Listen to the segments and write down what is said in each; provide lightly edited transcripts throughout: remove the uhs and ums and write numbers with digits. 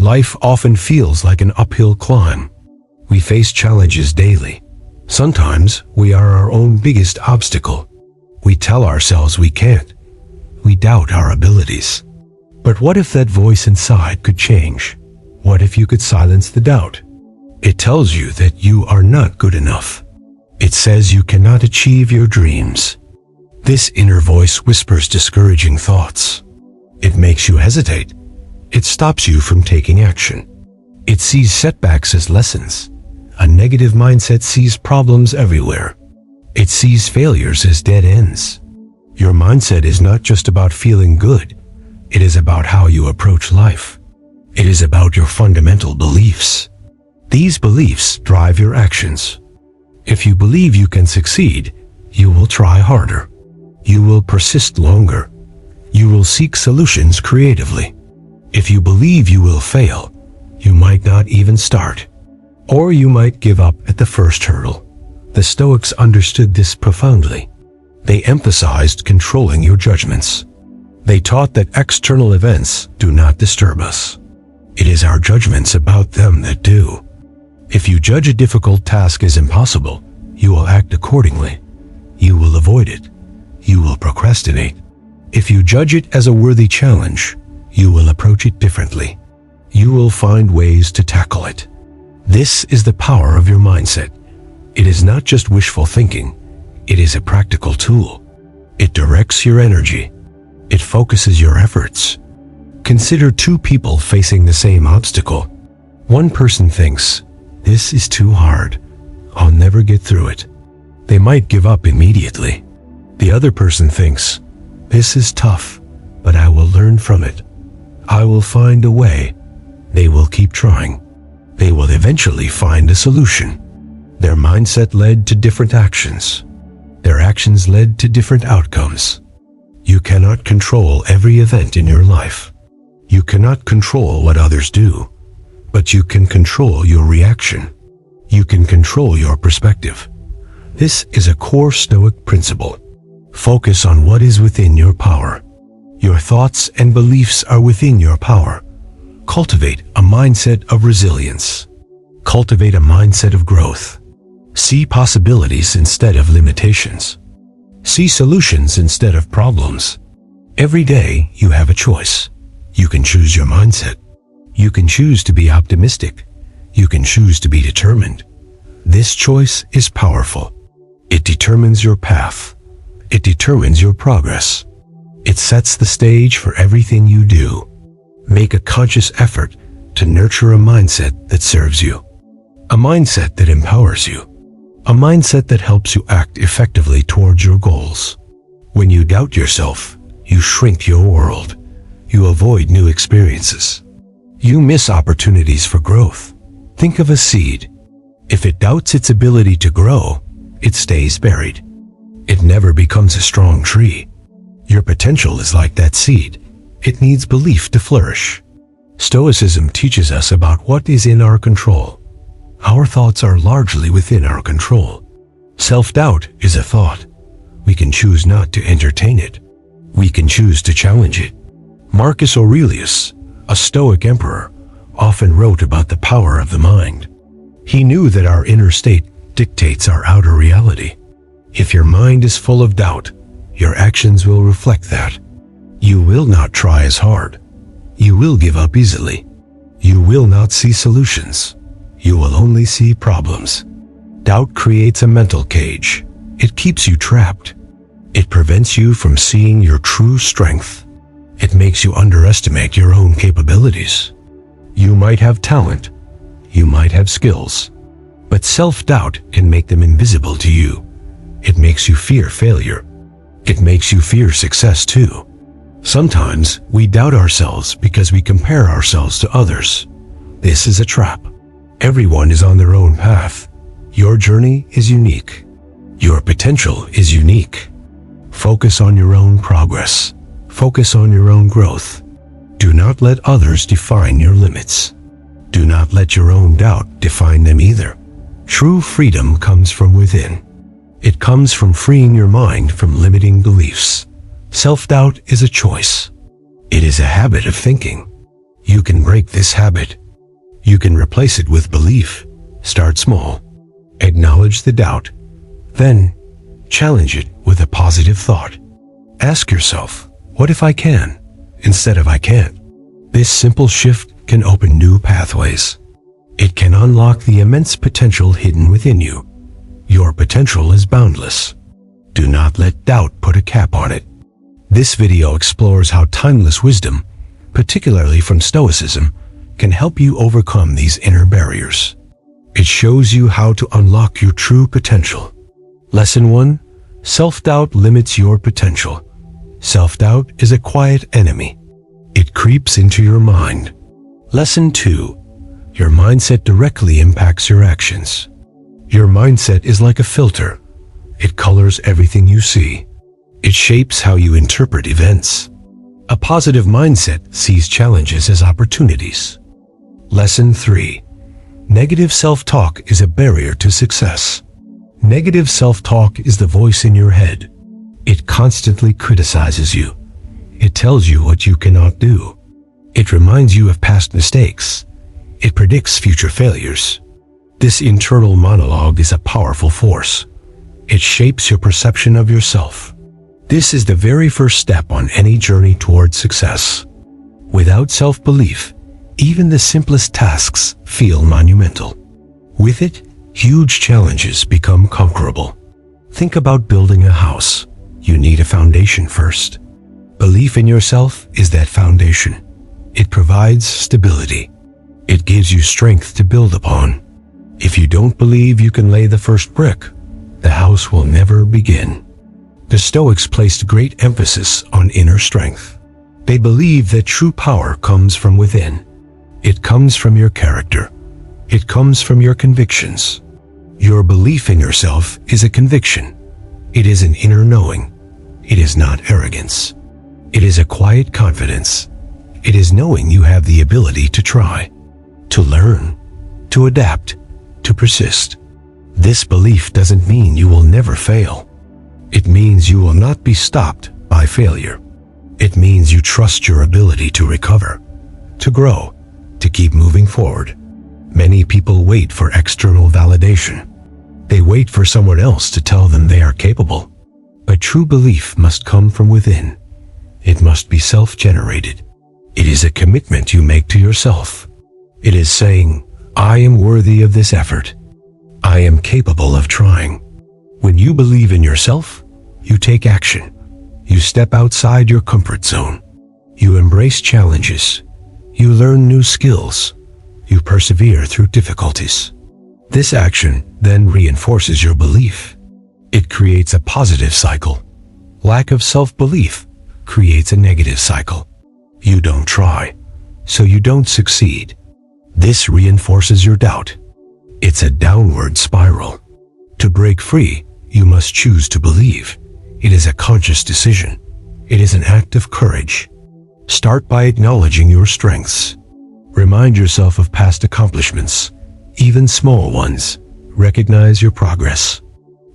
Life often feels like an uphill climb. We face challenges daily. Sometimes we are our own biggest obstacle. We tell ourselves we can't. We doubt our abilities. But what if that voice inside could change? What if you could silence the doubt? It tells you that you are not good enough. It says you cannot achieve your dreams. This inner voice whispers discouraging thoughts. It makes you hesitate. It stops you from taking action. It sees setbacks as lessons. A negative mindset sees problems everywhere. It sees failures as dead ends. Your mindset is not just about feeling good. It is about how you approach life. It is about your fundamental beliefs. These beliefs drive your actions. If you believe you can succeed, you will try harder. You will persist longer. You will seek solutions creatively. If you believe you will fail, you might not even start. Or you might give up at the first hurdle. The Stoics understood this profoundly. They emphasized controlling your judgments. They taught that external events do not disturb us. It is our judgments about them that do. If you judge a difficult task as impossible, you will act accordingly. You will avoid it. You will procrastinate. If you judge it as a worthy challenge, you will approach it differently. You will find ways to tackle it. This is the power of your mindset. It is not just wishful thinking. It is a practical tool. It directs your energy. It focuses your efforts. Consider two people facing the same obstacle. One person thinks, "This is too hard. I'll never get through it." They might give up immediately. The other person thinks, "This is tough, but I will learn from it. I will find a way." They will keep trying. They will eventually find a solution. Their mindset led to different actions. Their actions led to different outcomes. You cannot control every event in your life. You cannot control what others do, but you can control your reaction. You can control your perspective. This is a core Stoic principle. Focus on what is within your power. Your thoughts and beliefs are within your power. Cultivate a mindset of resilience. Cultivate a mindset of growth. See possibilities instead of limitations. See solutions instead of problems. Every day you have a choice. You can choose your mindset. You can choose to be optimistic. You can choose to be determined. This choice is powerful. It determines your path. It determines your progress. It sets the stage for everything you do. Make a conscious effort to nurture a mindset that serves you. A mindset that empowers you. A mindset that helps you act effectively towards your goals. When you doubt yourself, you shrink your world. You avoid new experiences. You miss opportunities for growth. Think of a seed. If it doubts its ability to grow, it stays buried. It never becomes a strong tree. Your potential is like that seed. It needs belief to flourish. Stoicism teaches us about what is in our control. Our thoughts are largely within our control. Self-doubt is a thought. We can choose not to entertain it. We can choose to challenge it. Marcus Aurelius, a Stoic emperor, often wrote about the power of the mind. He knew that our inner state dictates our outer reality. If your mind is full of doubt, your actions will reflect that. You will not try as hard. You will give up easily. You will not see solutions. You will only see problems. Doubt creates a mental cage. It keeps you trapped. It prevents you from seeing your true strength. It makes you underestimate your own capabilities. You might have talent. You might have skills. But self-doubt can make them invisible to you. It makes you fear failure. It makes you fear success too. Sometimes we doubt ourselves because we compare ourselves to others. This is a trap. Everyone is on their own path. Your journey is unique. Your potential is unique. Focus on your own progress. Focus on your own growth. Do not let others define your limits. Do not let your own doubt define them either. True freedom comes from within. It comes from freeing your mind from limiting beliefs. Self-doubt is a choice. It is a habit of thinking. You can break this habit. You can replace it with belief. Start small. Acknowledge the doubt. Then, challenge it with a positive thought. Ask yourself, what if I can, instead of I can't? This simple shift can open new pathways. It can unlock the immense potential hidden within you. Your potential is boundless. Do not let doubt put a cap on it. This video explores how timeless wisdom, particularly from Stoicism, can help you overcome these inner barriers. It shows you how to unlock your true potential. Lesson 1. Self-doubt limits your potential. Self-doubt is a quiet enemy. It creeps into your mind. Lesson 2. Your mindset directly impacts your actions. Your mindset is like a filter. It colors everything you see. It shapes how you interpret events. A positive mindset sees challenges as opportunities. Lesson 3. Negative self-talk is a barrier to success. Negative self-talk is the voice in your head. It constantly criticizes you. It tells you what you cannot do. It reminds you of past mistakes. It predicts future failures. This internal monologue is a powerful force. It shapes your perception of yourself. This is the very first step on any journey towards success. Without self-belief, even the simplest tasks feel monumental. With it, huge challenges become conquerable. Think about building a house. You need a foundation first. Belief in yourself is that foundation. It provides stability. It gives you strength to build upon. If you don't believe you can lay the first brick, the house will never begin. The Stoics placed great emphasis on inner strength. They believed that true power comes from within. It comes from your character. It comes from your convictions. Your belief in yourself is a conviction. It is an inner knowing. It is not arrogance. It is a quiet confidence. It is knowing you have the ability to try, to learn, to adapt, to persist. This belief doesn't mean you will never fail. It means you will not be stopped by failure. It means you trust your ability to recover, to grow, to keep moving forward. Many people wait for external validation. They wait for someone else to tell them they are capable. But true belief must come from within. It must be self-generated. It is a commitment you make to yourself. It is saying, I am worthy of this effort. I am capable of trying. When you believe in yourself, you take action. You step outside your comfort zone. You embrace challenges. You learn new skills. You persevere through difficulties. This action then reinforces your belief. It creates a positive cycle. Lack of self-belief creates a negative cycle. You don't try, so you don't succeed. This reinforces your doubt. It's a downward spiral. To break free, you must choose to believe. It is a conscious decision. It is an act of courage. Start by acknowledging your strengths. Remind yourself of past accomplishments, even small ones. Recognize your progress.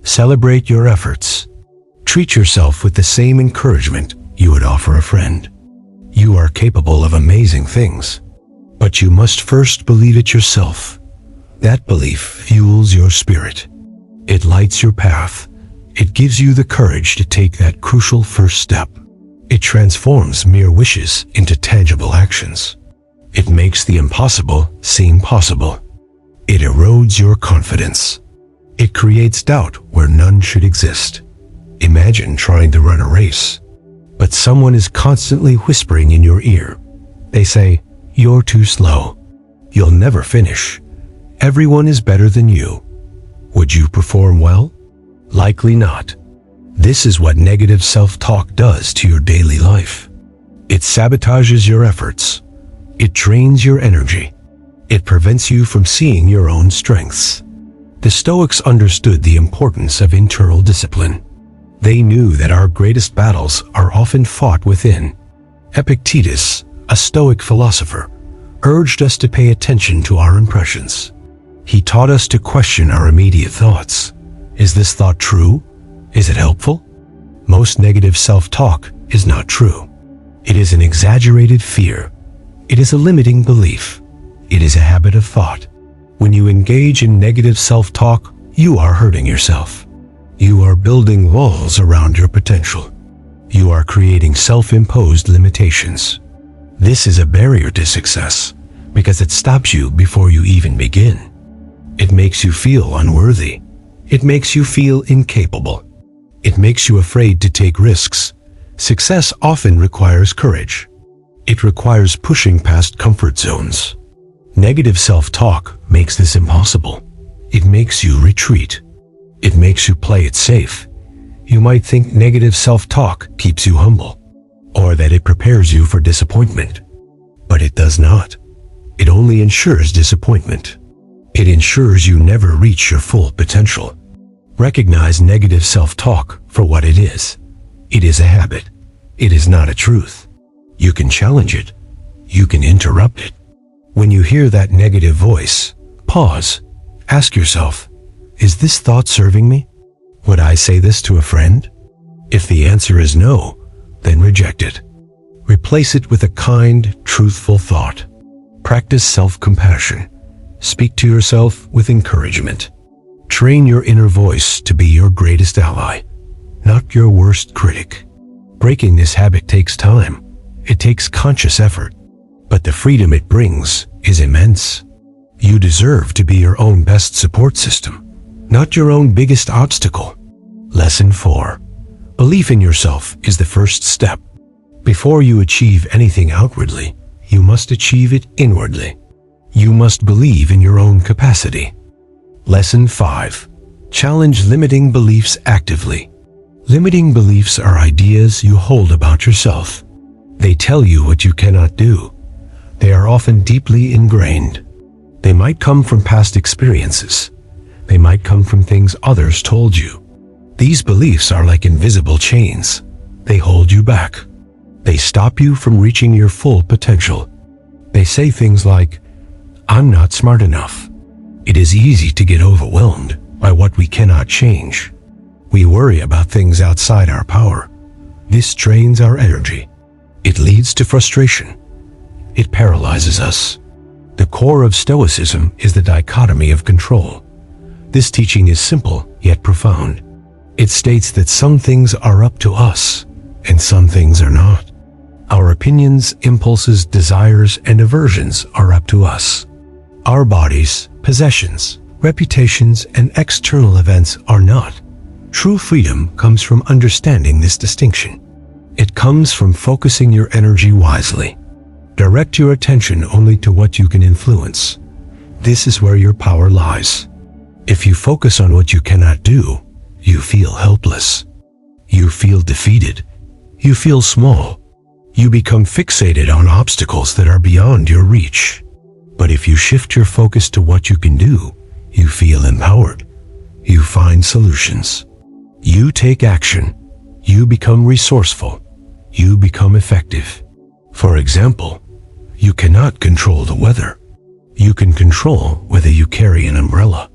Celebrate your efforts. Treat yourself with the same encouragement you would offer a friend. You are capable of amazing things, but you must first believe it yourself. That belief fuels your spirit. It lights your path. It gives you the courage to take that crucial first step. It transforms mere wishes into tangible actions. It makes the impossible seem possible. It erodes your confidence. It creates doubt where none should exist. Imagine trying to run a race, but someone is constantly whispering in your ear. They say, "You're too slow. You'll never finish. Everyone is better than you." Would you perform well? Likely not. This is what negative self-talk does to your daily life. It sabotages your efforts. It drains your energy. It prevents you from seeing your own strengths. The Stoics understood the importance of internal discipline. They knew that our greatest battles are often fought within. Epictetus, a Stoic philosopher, urged us to pay attention to our impressions. He taught us to question our immediate thoughts. Is this thought true? Is it helpful? Most negative self-talk is not true. It is an exaggerated fear. It is a limiting belief. It is a habit of thought. When you engage in negative self-talk, you are hurting yourself. You are building walls around your potential. You are creating self-imposed limitations. This is a barrier to success because it stops you before you even begin. It makes you feel unworthy. It makes you feel incapable. It makes you afraid to take risks. Success often requires courage. It requires pushing past comfort zones. Negative self-talk makes this impossible. It makes you retreat. It makes you play it safe. You might think negative self-talk keeps you humble, or that it prepares you for disappointment. But it does not. It only ensures disappointment. It ensures you never reach your full potential. Recognize negative self-talk for what it is. It is a habit. It is not a truth. You can challenge it. You can interrupt it. When you hear that negative voice, pause. Ask yourself, is this thought serving me? Would I say this to a friend? If the answer is no, then reject it. Replace it with a kind, truthful thought. Practice self-compassion. Speak to yourself with encouragement. Train your inner voice to be your greatest ally, not your worst critic. Breaking this habit takes time. It takes conscious effort. But the freedom it brings is immense. You deserve to be your own best support system, not your own biggest obstacle. Lesson 4. Belief in yourself is the first step. Before you achieve anything outwardly, you must achieve it inwardly. You must believe in your own capacity. Lesson 5. Challenge limiting beliefs actively. Limiting beliefs are ideas you hold about yourself. They tell you what you cannot do. They are often deeply ingrained. They might come from past experiences. They might come from things others told you. These beliefs are like invisible chains. They hold you back. They stop you from reaching your full potential. They say things like, "I'm not smart enough." It is easy to get overwhelmed by what we cannot change. We worry about things outside our power. This drains our energy. It leads to frustration. It paralyzes us. The core of Stoicism is the dichotomy of control. This teaching is simple yet profound. It states that some things are up to us and some things are not. Our opinions, impulses, desires, and aversions are up to us. Our bodies, possessions, reputations, and external events are not. True freedom comes from understanding this distinction. It comes from focusing your energy wisely. Direct your attention only to what you can influence. This is where your power lies. If you focus on what you cannot do, you feel helpless. You feel defeated. You feel small. You become fixated on obstacles that are beyond your reach. But if you shift your focus to what you can do, you feel empowered. You find solutions. You take action. You become resourceful. You become effective. For example, you cannot control the weather. You can control whether you carry an umbrella.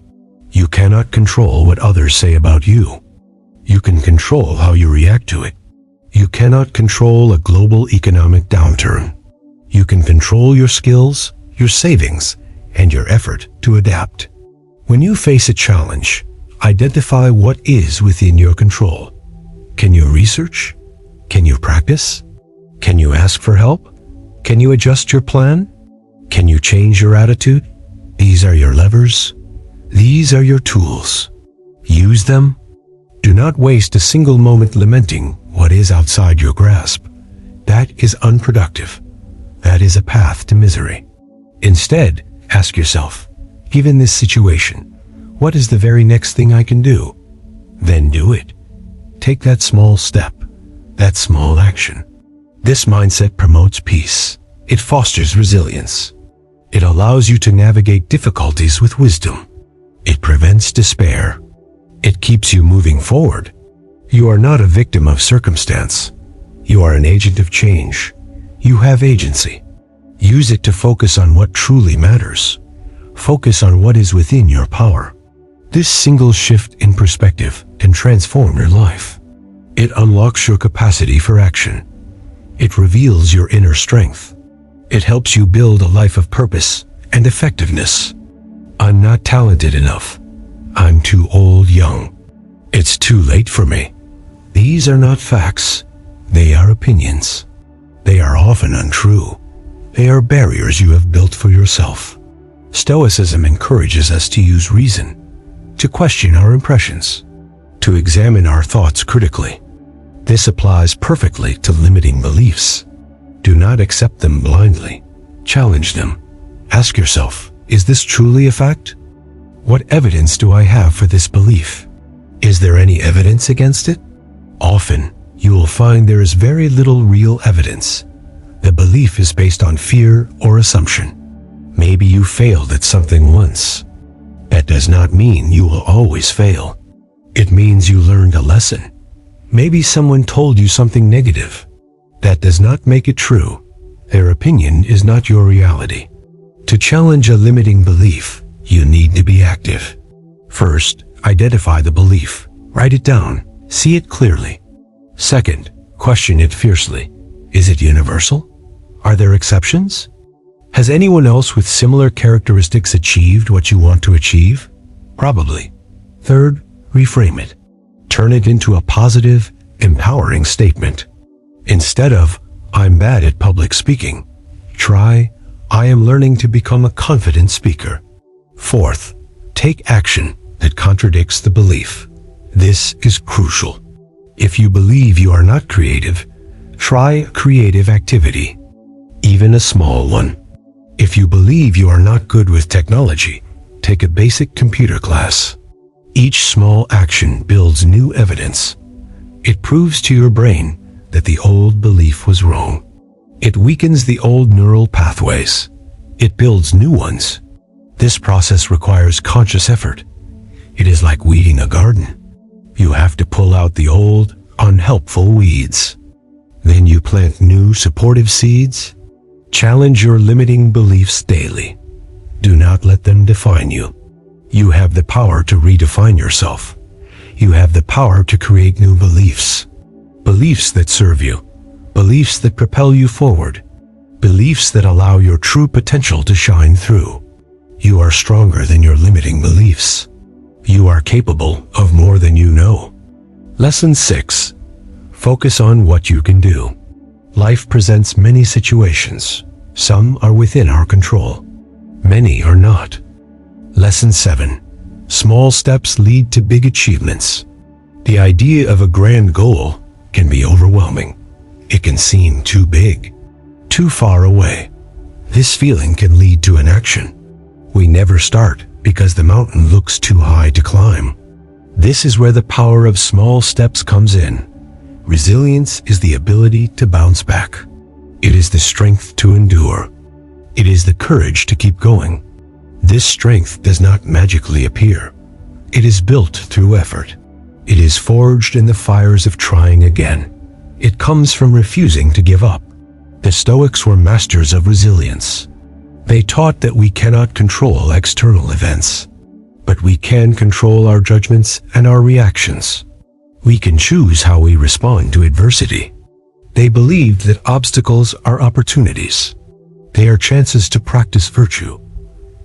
You cannot control what others say about you. You can control how you react to it. You cannot control a global economic downturn. You can control your skills, your savings, and your effort to adapt. When you face a challenge, identify what is within your control. Can you research? Can you practice? Can you ask for help? Can you adjust your plan? Can you change your attitude? These are your levers. These are your tools. Use them. Do not waste a single moment lamenting what is outside your grasp. That is unproductive. That is a path to misery. Instead, ask yourself, given this situation, what is the very next thing I can do? Then do it. Take that small step, that small action. This mindset promotes peace. It fosters resilience. It allows you to navigate difficulties with wisdom. It prevents despair. It keeps you moving forward. You are not a victim of circumstance. You are an agent of change. You have agency. Use it to focus on what truly matters. Focus on what is within your power. This single shift in perspective can transform your life. It unlocks your capacity for action. It reveals your inner strength. It helps you build a life of purpose and effectiveness. I'm not talented enough. I'm too old young. It's too late for me. These are not facts. They are opinions. They are often untrue. They are barriers you have built for yourself. Stoicism encourages us to use reason, to question our impressions, to examine our thoughts critically. This applies perfectly to limiting beliefs. Do not accept them blindly. Challenge them. Ask yourself, is this truly a fact? What evidence do I have for this belief? Is there any evidence against it? Often, you will find there is very little real evidence. The belief is based on fear or assumption. Maybe you failed at something once. That does not mean you will always fail. It means you learned a lesson. Maybe someone told you something negative. That does not make it true. Their opinion is not your reality. To challenge a limiting belief, you need to be active. First, identify the belief. Write it down. See it clearly. Second, question it fiercely. Is it universal? Are there exceptions? Has anyone else with similar characteristics achieved what you want to achieve? Probably. Third, reframe it. Turn it into a positive, empowering statement. Instead of, I'm bad at public speaking, try, I am learning to become a confident speaker. Fourth, take action that contradicts the belief. This is crucial. If you believe you are not creative, try a creative activity, even a small one. If you believe you are not good with technology, take a basic computer class. Each small action builds new evidence. It proves to your brain that the old belief was wrong. It weakens the old neural pathways. It builds new ones. This process requires conscious effort. It is like weeding a garden. You have to pull out the old, unhelpful weeds. Then you plant new, supportive seeds. Challenge your limiting beliefs daily. Do not let them define you. You have the power to redefine yourself. You have the power to create new beliefs. Beliefs that serve you. Beliefs that propel you forward. Beliefs that allow your true potential to shine through. You are stronger than your limiting beliefs. You are capable of more than you know. Lesson 6. Focus on what you can do. Life presents many situations. Some are within our control. Many are not. Lesson 7. Small steps lead to big achievements. The idea of a grand goal can be overwhelming. It can seem too big, too far away. This feeling can lead to inaction. We never start because the mountain looks too high to climb. This is where the power of small steps comes in. Resilience is the ability to bounce back. It is the strength to endure. It is the courage to keep going. This strength does not magically appear. It is built through effort. It is forged in the fires of trying again. It comes from refusing to give up. The Stoics were masters of resilience. They taught that we cannot control external events, but we can control our judgments and our reactions. We can choose how we respond to adversity. They believed that obstacles are opportunities. They are chances to practice virtue.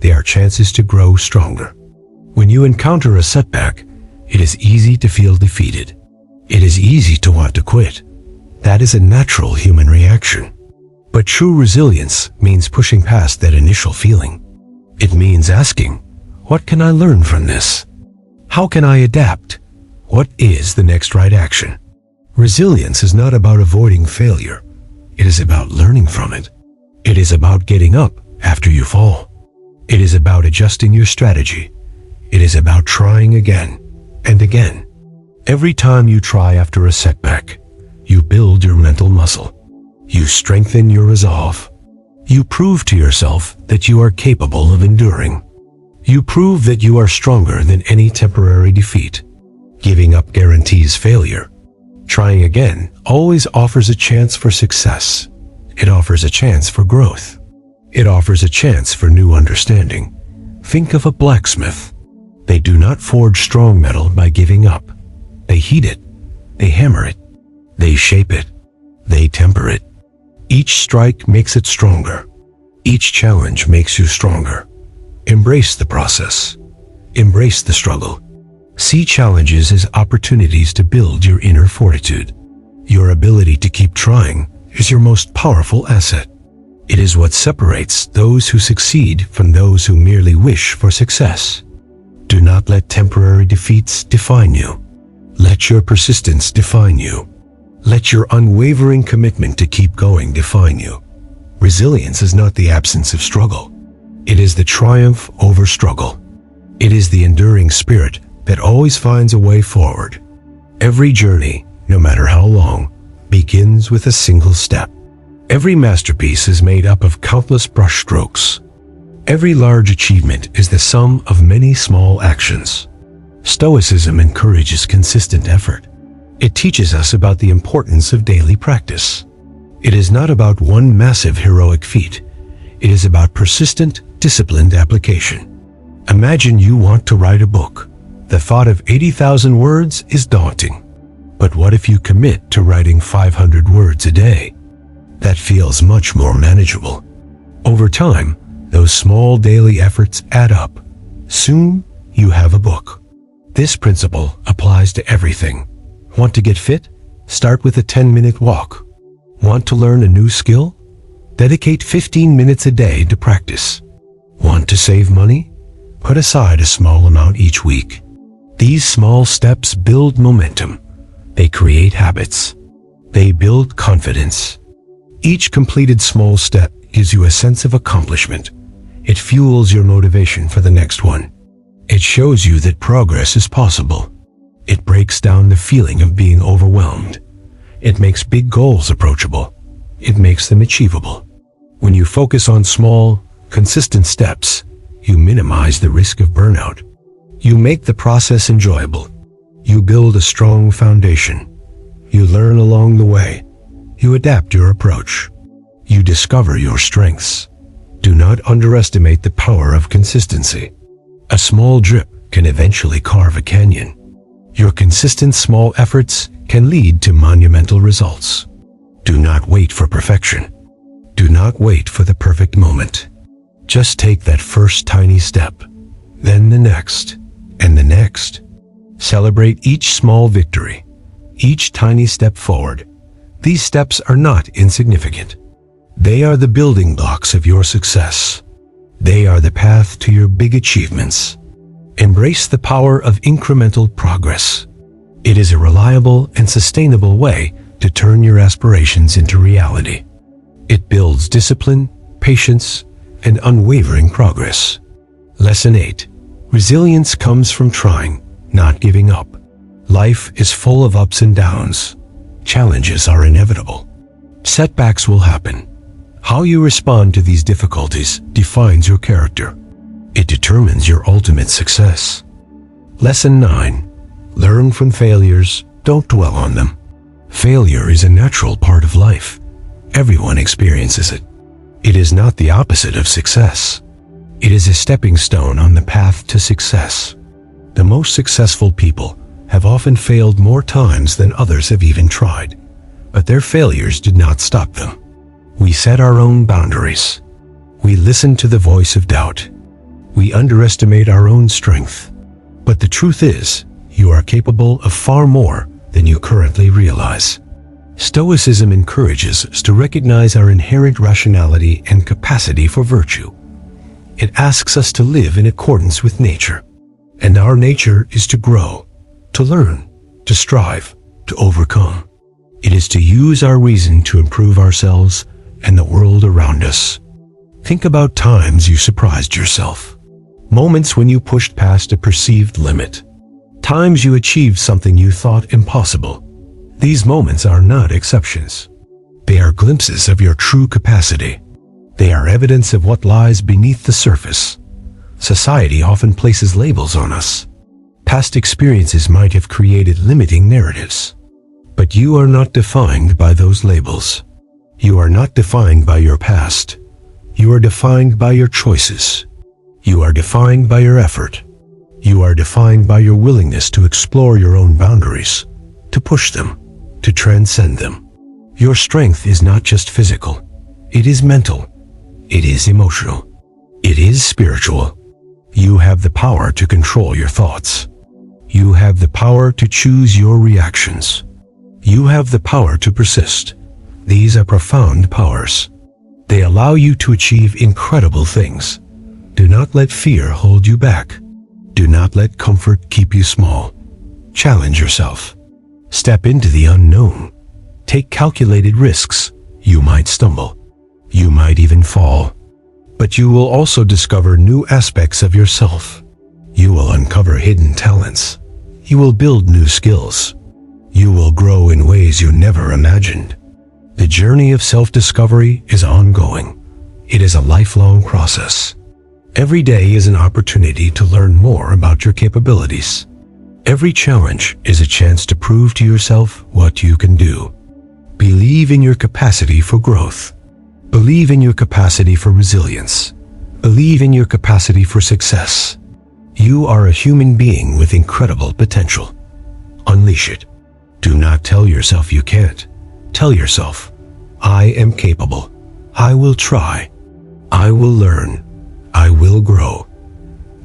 They are chances to grow stronger. When you encounter a setback, it is easy to feel defeated. It is easy to want to quit. That is a natural human reaction. But true resilience means pushing past that initial feeling. It means asking, what can I learn from this? How can I adapt? What is the next right action? Resilience is not about avoiding failure. It is about learning from it. It is about getting up after you fall. It is about adjusting your strategy. It is about trying again and again. Every time you try after a setback, you build your mental muscle. You strengthen your resolve. You prove to yourself that you are capable of enduring. You prove that you are stronger than any temporary defeat. Giving up guarantees failure. Trying again always offers a chance for success. It offers a chance for growth. It offers a chance for new understanding. Think of a blacksmith. They do not forge strong metal by giving up. They heat it. They hammer it. They shape it. They temper it. Each strike makes it stronger. Each challenge makes you stronger. Embrace the process. Embrace the struggle. See challenges as opportunities to build your inner fortitude. Your ability to keep trying is your most powerful asset. It is what separates those who succeed from those who merely wish for success. Do not let temporary defeats define you. Let your persistence define you. Let your unwavering commitment to keep going define you. Resilience is not the absence of struggle. It is the triumph over struggle. It is the enduring spirit that always finds a way forward. Every journey, no matter how long, begins with a single step. Every masterpiece is made up of countless brushstrokes. Every large achievement is the sum of many small actions. Stoicism encourages consistent effort. It teaches us about the importance of daily practice. It is not about one massive heroic feat. It is about persistent, disciplined application. Imagine you want to write a book. The thought of 80,000 words is daunting. But what if you commit to writing 500 words a day? That feels much more manageable. Over time, those small daily efforts add up. Soon, you have a book. This principle applies to everything. Want to get fit? Start with a 10-minute walk. Want to learn a new skill? Dedicate 15 minutes a day to practice. Want to save money? Put aside a small amount each week. These small steps build momentum. They create habits. They build confidence. Each completed small step gives you a sense of accomplishment. It fuels your motivation for the next one. It shows you that progress is possible. It breaks down the feeling of being overwhelmed. It makes big goals approachable. It makes them achievable. When you focus on small, consistent steps, you minimize the risk of burnout. You make the process enjoyable. You build a strong foundation. You learn along the way. You adapt your approach. You discover your strengths. Do not underestimate the power of consistency. A small drip can eventually carve a canyon. Your consistent small efforts can lead to monumental results. Do not wait for perfection. Do not wait for the perfect moment. Just take that first tiny step, then the next, and the next. Celebrate each small victory, each tiny step forward. These steps are not insignificant. They are the building blocks of your success. They are the path to your big achievements. Embrace the power of incremental progress. It is a reliable and sustainable way to turn your aspirations into reality. It builds discipline, patience, and unwavering progress. Lesson 8. Resilience comes from trying, not giving up. Life is full of ups and downs. Challenges are inevitable. Setbacks will happen. How you respond to these difficulties defines your character. It determines your ultimate success. Lesson 9. Learn from failures, don't dwell on them. Failure is a natural part of life. Everyone experiences it. It is not the opposite of success. It is a stepping stone on the path to success. The most successful people have often failed more times than others have even tried, but their failures did not stop them. We set our own boundaries. We listen to the voice of doubt. We underestimate our own strength. But the truth is, you are capable of far more than you currently realize. Stoicism encourages us to recognize our inherent rationality and capacity for virtue. It asks us to live in accordance with nature. And our nature is to grow, to learn, to strive, to overcome. It is to use our reason to improve ourselves and the world around us. Think about times you surprised yourself. Moments when you pushed past a perceived limit. Times you achieved something you thought impossible. These moments are not exceptions. They are glimpses of your true capacity. They are evidence of what lies beneath the surface. Society often places labels on us. Past experiences might have created limiting narratives. But you are not defined by those labels. You are not defined by your past. You are defined by your choices. You are defined by your effort. You are defined by your willingness to explore your own boundaries, to push them, to transcend them. Your strength is not just physical. It is mental. It is emotional. It is spiritual. You have the power to control your thoughts. You have the power to choose your reactions. You have the power to persist. These are profound powers. They allow you to achieve incredible things. Do not let fear hold you back. Do not let comfort keep you small. Challenge yourself. Step into the unknown. Take calculated risks. You might stumble. You might even fall. But you will also discover new aspects of yourself. You will uncover hidden talents. You will build new skills. You will grow in ways you never imagined. The journey of self-discovery is ongoing. It is a lifelong process. Every day is an opportunity to learn more about your capabilities. Every challenge is a chance to prove to yourself what you can do. Believe in your capacity for growth. Believe in your capacity for resilience. Believe in your capacity for success. You are a human being with incredible potential. Unleash it. Do not tell yourself you can't. Tell yourself, I am capable. I will try. I will learn. I will grow.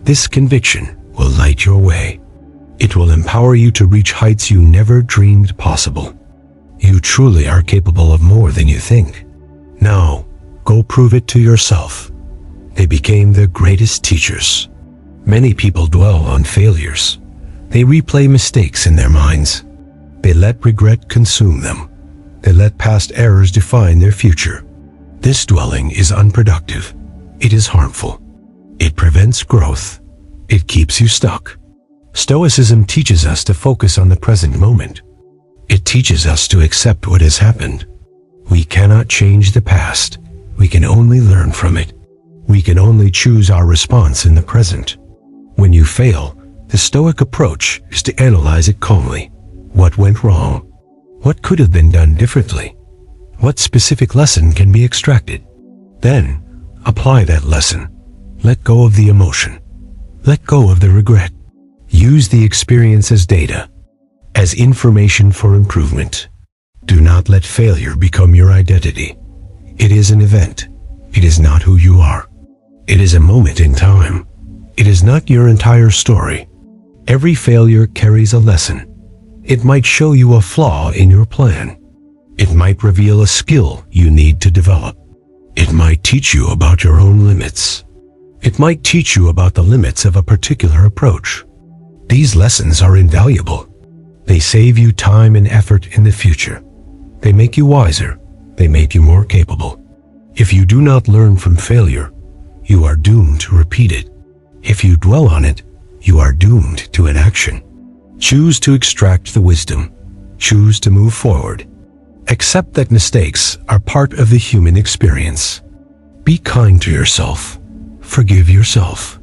This conviction will light your way. It will empower you to reach heights you never dreamed possible. You truly are capable of more than you think. Now, go prove it to yourself. They became their greatest teachers. Many people dwell on failures. They replay mistakes in their minds. They let regret consume them. They let past errors define their future. This dwelling is unproductive. It is harmful. It prevents growth. It keeps you stuck. Stoicism teaches us to focus on the present moment. It teaches us to accept what has happened. We cannot change the past. We can only learn from it. We can only choose our response in the present. When you fail, the Stoic approach is to analyze it calmly. What went wrong? What could have been done differently? What specific lesson can be extracted? Then, apply that lesson. Let go of the emotion. Let go of the regret. Use the experience as data, as information for improvement. Do not let failure become your identity. It is an event. It is not who you are. It is a moment in time. It is not your entire story. Every failure carries a lesson. It might show you a flaw in your plan. It might reveal a skill you need to develop. It might teach you about your own limits. It might teach you about the limits of a particular approach. These lessons are invaluable. They save you time and effort in the future. They make you wiser. They make you more capable. If you do not learn from failure, you are doomed to repeat it. If you dwell on it, you are doomed to inaction. Choose to extract the wisdom. Choose to move forward. Accept that mistakes are part of the human experience. Be kind to yourself. Forgive yourself.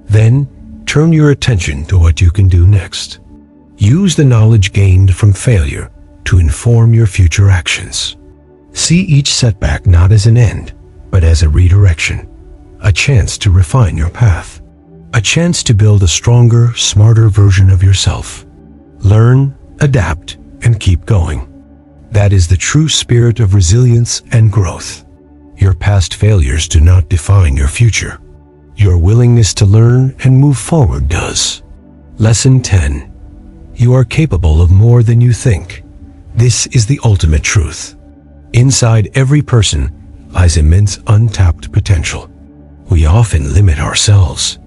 Then, turn your attention to what you can do next. Use the knowledge gained from failure to inform your future actions. See each setback not as an end, but as a redirection, a chance to refine your path, a chance to build a stronger, smarter version of yourself. Learn, adapt, and keep going. That is the true spirit of resilience and growth. Your past failures do not define your future. Your willingness to learn and move forward does. Lesson 10. You are capable of more than you think. This is the ultimate truth. Inside every person lies immense untapped potential. We often limit ourselves.